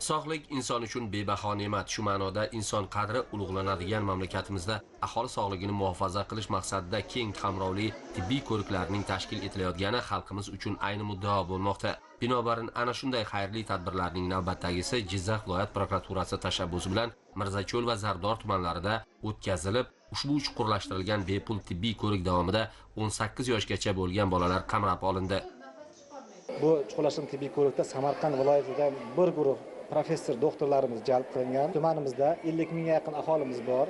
Sog'lik inson uchun bebaho ne'mat. Shu ma'noda inson qadri ulug'lanadigan mamlakatimizda aholi sog'ligini muhofaza qilish maqsadida keng qamrovli tibbiy ko'riklarning tashkil etilayotgani xalqimiz uchun ayni muddao bo'lmoqda. Binobarin ana shunday xayrli tadbirlarning navbatdagisi Jizzax viloyat prokuraturasi tashabbusi bilan Mirzacho'l va Zardor tumanlarida o'tkazilib, ushbu chuqurlashtirilgan bepul tibbiy ko'rik davomida 18 yoshgacha bo'lgan bolalar qamrab olindi. Bu chuqurlashtirilgan tibbiy ko'rikda Samarqand viloyatidan bir guruh professor doktorlarimiz jalb qilingan. Tumanimizda 50 mingga yaqin aholimiz bor.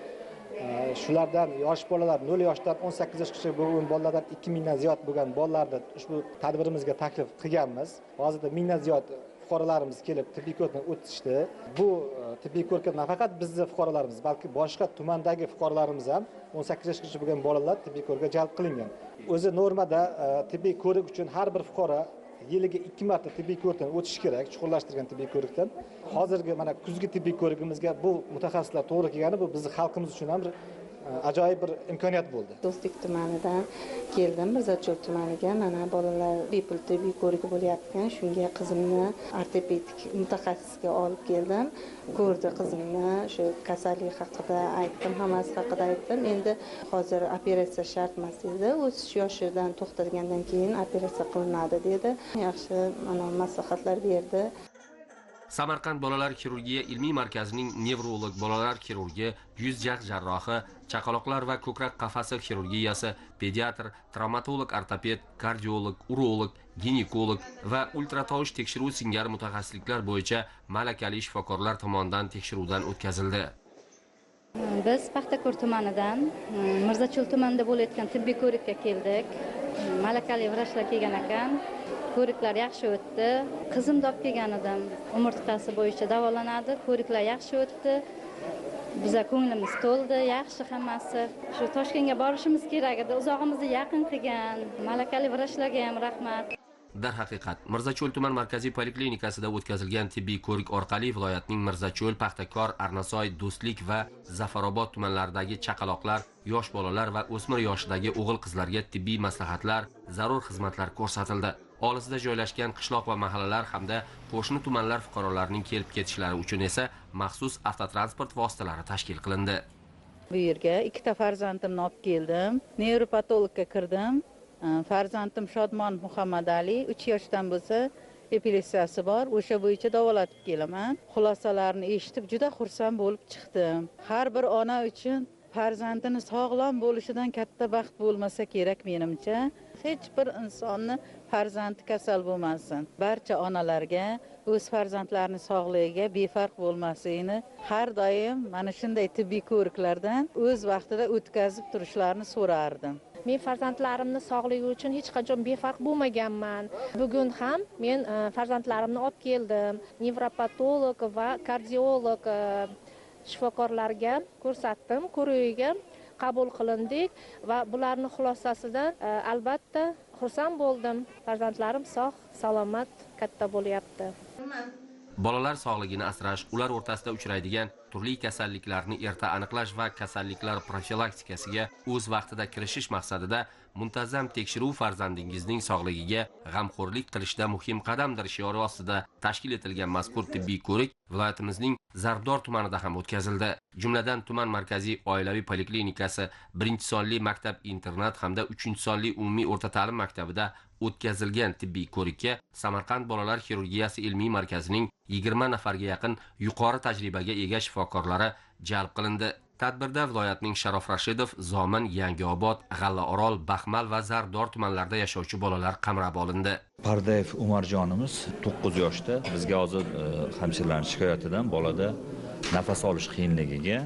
Shulardan yosh bolalar 0 yoshdan 18 yoshgacha bo'lgan bolalardan 2 mingdan ziyod bo'lgan bolalarni ushbu tadbirimizga taklif qilganmiz. Hozirda mingdan ziyod fuqarolarimiz kelib tibbiy ko'rikdan o'tishdi. Bu tibbiy ko'rikka nafaqat bizning fuqarolarimiz, balki boshqa tumandagi fuqarolarimiz ham 18 yoshgacha bo'lgan bolalar tibbiy ko'rikka jalb qilingan. O'zi normada tibbiy ko'rik uchun har bir fuqaro yiliga 2 marta tibbiy ko'rikdan o'tish kerak, chuqurlashtirilgan tibbiy ko'rikdan. Hozirgi mana kuzgi tibbiy ko'rigimizga bu mutaxassislar to'g'ri kelgani, bu bizning xalqimiz uchun ham ajoyib bir imkoniyat bo'ldi. Do'stlik tumanidan keldim, Mirzacho'l tumaniga. Mana bolalar bepul tibbiy ko'rigi bo'lyapti. Shunga qizimni ortopedik mutaxassisga olib keldim. Ko'rdi qizimni, shu kasallik haqida aytdim, hammasi haqida aytdim. Endi hozir operatsiya shart emas dedi. O'sish yoshidan to'xtagandan keyin operatsiya qilinadi dedi. Yaxshi mana maslahatlar berdi. Samarqand bolalar xirurgiya ilmiy markazining nevrolog, bolalar xirurgi, yuz jag jarrohi, chaqaloqlar va ko'krak qafasi xirurgiyasi, pediatr, travmatolog, ortoped, kardiolog, urolog, ginekolog va ultratovush tekshiruv singari mutaxassisliklar bo'yicha malakali shifokorlar tomonidan tekshiruvdan o'tkazildi. Biz Paxtakor tumanidan Mirzacho'l tumanida bo'layotgan tibbiy ko'rikka keldik. Malakali vrachlar kelgan ekan. Ko'riklar yaxshi o'tdi. Qizimni olib kelgan edim. Umurtqasi bo'yicha davolanadi. Ko'riklar yaxshi o'tdi. Biza ko'nglimiz to'ldi, yaxshi hammasi. Shu Toshkentga borishimiz kerak edi. Uzog'imizni yaqin qilgan malakali vrachlarga ham rahmat. Darhaqiqat, Mirzacho'l tuman markaziy poliklinikasida o'tkazilgan tibbiy ko'rik orqali viloyatning Mirzacho'l, Paxtakor, Arnasoy, Do'stlik va Zafarobod tumanlaridagi chaqaloqlar, yosh bolalar va o'smir yoshidagi o'g'il-qizlarga tibbiy maslahatlar, zarur xizmatlar ko'rsatildi. Olisda joylashgan qishloq va mahallalar hamda qo'shni tumanlar fuqarolarining kelib ketishlari uchun esa maxsus avtotransport vositalari tashkil qilindi. Bu yerga 2 farzandimni olib keldim. Nevropatologga kirdim. Farzandim Shodmon Muhammad Ali 3 yoshdan bo'lsa, epilepsiyasi bor. O'sha bo'yicha davolatib kelaman. Xulosalarni eshitib juda xursand bo'lib chiqdim. Har bir ona uchun farzandini sog'lom bo'lishidan katta baxt bo'lmasa kerak menimcha. Hech bir insonni farzandi kasal bo'lmasin. Barcha onalarga o'z farzandlarining sog'ligiga befarq bo'lmasligini har doim mana shunday tibbiy ko'riklardan o'z vaqtida o'tkazib turishlarini so'rardim. Men farzandlarimni sog'ligi uchun hech qachon befarq bo'lmaganman. Bugun ham men farzandlarimni olib keldim. Nevropatolog va kardiolog shifokorlarga ko'rsatdim, ko'rigiga qabul qilindik va bularning xulosasidan albatta xursand bo'ldim. Farzandlarim sog', salomat, katta bo'lyapti. Bolalar sog'ligini asrash, ular o'rtasida uchraydigan turli kasalliklarni erta aniqlash va kasalliklar profilaktikasiga o'z vaqtida kirishish maqsadida muntazam tekshiruv farzandingizning sog'ligiga g'amxo'rlik qilishda muhim qadamdir shiori ostida tashkil etilgan mazkur tibbiy ko'rik viloyatimizning Zardor tumanida ham o'tkazildi. Jumladan tuman markaziy oilaviy poliklinikasi, 1-sonli maktab-internat hamda 3-sonli umumiy o'rta ta'lim maktabida o'tkazilgan tibbiy ko'rikka Samarqand bolalar xirurgiyasi ilmiy markazining 20 nafarga yaqin yuqori tajribaga ega shifokorlari jalb qilindi. Tadbirda viloyatning Sharof Rashidov, Zomin, Yangiobod, G'allaorol, Baxmal va Zardor tumanlarida yashovchi bolalar qamrab olindi. Pardayev Umarjonimiz 9 yoshda. Bizga hozir hamshiralarning shikoyatidan bolada nafas olish qiyinligiga,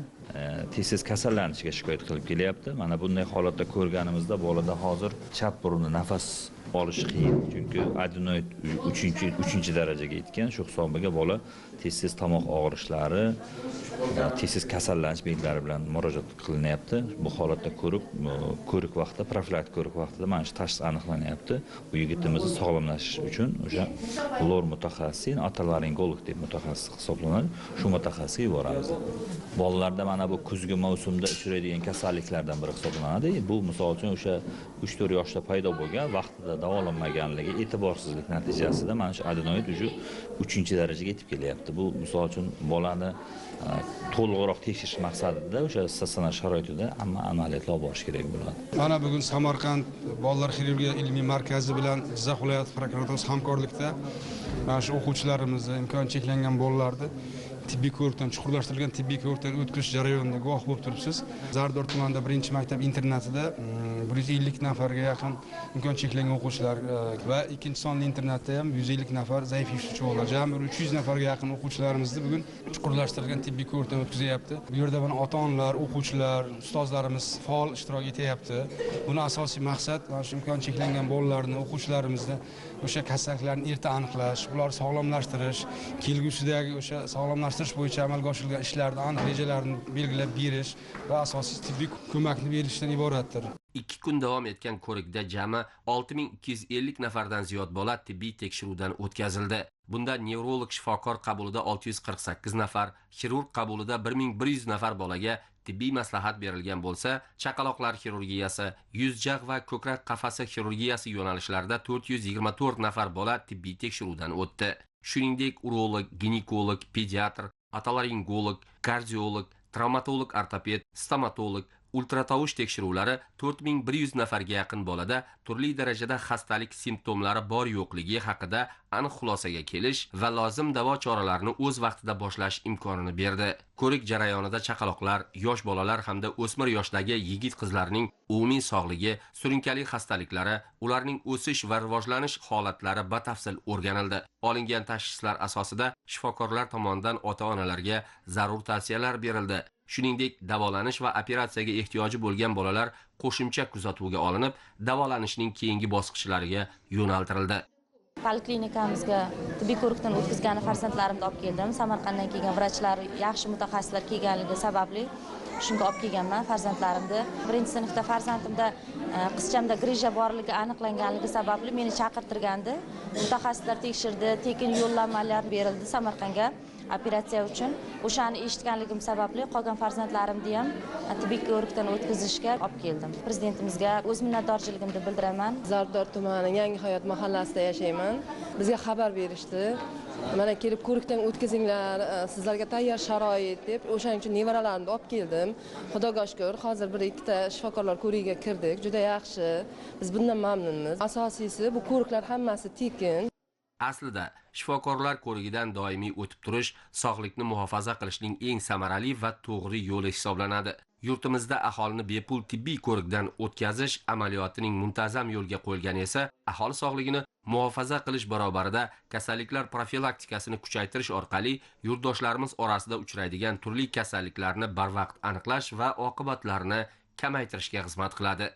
tez kasallanishga shikoyat qilib kelyapti. Mana bunday holatda ko'rganimizda bolada hozir chap burunni nafas olish qiyin. Chunki adenoid 3-darajaga yetgan. Shu hisobiga bola tez tomoq og'rishlari, tez kasallanish belgilari bilan murojaat qilinyapti. Bu holatda ko'rik vaqtida, profilaktik ko'rik vaqtida mana shu tashxis aniqlanyapti. Bu yigitimizni sog'lomlashish uchun o'sha lor mutaxassis, otolaringolog deb mutaxassis hisoblanadi. Shu mutaxassisga yuboramiz. Bolalarda mana bu kuzgi mavsumda uchraydigan kasalliklardan biri hisoblanadi. Bu misol uchun o'sha 3-4 yoshda paydo bo'lgan, vaqtida davolanmaganligi, e'tiborsizlik natijasida mana shu adenoid уже 3-darajaga yetib kelyapti. Bu misol uchun bolani to'liqroq tekshirish maqsadida o'sha statsionar sharoitida hamma amaliyotlar olib borish kerak bo'ladi. Mana bugun Samarqand bolalar xirurgiya ilmiy markazi bilan Jizzax viloyat prokuraturasi hamkorlikda mana shu o'quvchilarimizni, imkoni cheklangan bolalarni tibbiy ko'rikdan, chuqurlashtirilgan tibbiy ko'rikdan o'tkazish jarayonida guvoh bo'lib turibsiz. Zardor tumanida 1-maktab internatida 150 nafarga yaqin imkoni cheklangan o'quvchilar va 2-sonli internatda ham 150 nafar zaif yetishuvchi bolalar, jami 300 nafarga yaqin o'quvchilarimizni bugun chuqurlashtirilgan tibbiy ko'rikdan o'tkazyapti. Bu yerda mana ota-onalar, o'quvchilar, ustozlarimiz faol ishtirok etyapti. Buni asosiy maqsad mana shu imkoni cheklangan bolalarni, o'quvchilarimizni o'sha kasalliklarni erta aniqlash, ularni sog'lomlashtirish, kelgusidagi o'sha sog'lomlashtirish bo'yicha amalga oshirilgan ishlarni aniq rejalarni belgilab berish va asosiy tibbiy ko'makni berishdan iboratdir. 2 kun davom etgan ko'rikda jami 6250 nafardan ziyod bola tibbiy tekshiruvdan o'tkazildi. Bunda nevrolog shifokor qabulida 648 nafar, xirurg qabulida 1100 nafar bolaga tibbiy maslahat berilgan bo'lsa, chaqaloqlar xirurgiyasi, yuz jag' va ko'krak qafasi xirurgiyasi yo'nalishlarida 424 nafar bola tibbiy tekshiruvdan o'tdi. Shuningdek, urolog, ginekolog, pediatr, otolaringolog, kardiolog, travmatolog, ortoped, stomatolog, ultratovush tekshiruvlari 4100 nafarga yaqin bolada turli darajada xastalik simptomlari bor yo'qligi haqida aniq xulosaga kelish va lozim davo choralarini o'z vaqtida boshlash imkonini berdi. Ko'rik jarayonida chaqaloqlar, yosh bolalar hamda o'smir yoshdagi yigit-qizlarning umumiy sog'ligi, surunkali xastaliklari, ularning o'sish va rivojlanish holatlari batafsil o'rganildi. Olingan tashxislar asosida shifokorlar tomonidan ota-onalarga zarur tavsiyalar berildi. Shuningdek, davolanish va operatsiyaga ehtiyoji bo'lgan bolalar qo'shimcha kuzatuvga olinib, davolanishning keyingi bosqichlariga yo'naltirildi. Poliklinikamizga tibbiy ko'rikdan o'tkazgan farzandlarimni olib keldim. Samarqanddan kelgan vrachlar, yaxshi mutaxassislar kelganligi sababli shunga olib kelganman farzandlarimni. 1-sinfda farzandimda qizchamda grija borligi aniqlanganligi sababli meni chaqirtirgandi. Mutaxassislar tekshirdi, tekin yo'llanmalar berildi Samarqandga operatsiya uchun. O'shani eshitganligim sababli qolgan farzandlarimni ham tibbiy ko'rikdan o'tkazishga olib keldim. Prezidentimizga o'z minnatdorchiligimni bildiraman. Zardor tumani Yangi Hayot mahallasida yashayman. Bizga xabar berishdi. Mana kelib ko'rikdan o'tkazinglar, sizlarga tayyor sharoit deb, o'shaning uchun nevaralarimni olib keldim. Xudoga shukr, hozir 1-2 ta shifokorlar ko'rigiga kirdik. Juda yaxshi. Biz bundan mamnunmiz. Asosiysi bu ko'riklar hammasi tekin. Aslida shifokorlar ko'rigidan doimiy o'tib turish sog'likni muhofaza qilishning eng samarali va to'g'ri yo'li hisoblanadi. Yurtimizda aholini bepul tibbiy ko'rikdan o'tkazish amaliyotining muntazam yo'lga qo'yilgani esa aholi sog'ligini muhofaza qilish barobarida kasalliklar profilaktikasini kuchaytirish orqali yurtdoshlarimiz orasida uchraydigan turli kasalliklarni barvaqt aniqlash va oqibatlarini kamaytirishga xizmat qiladi.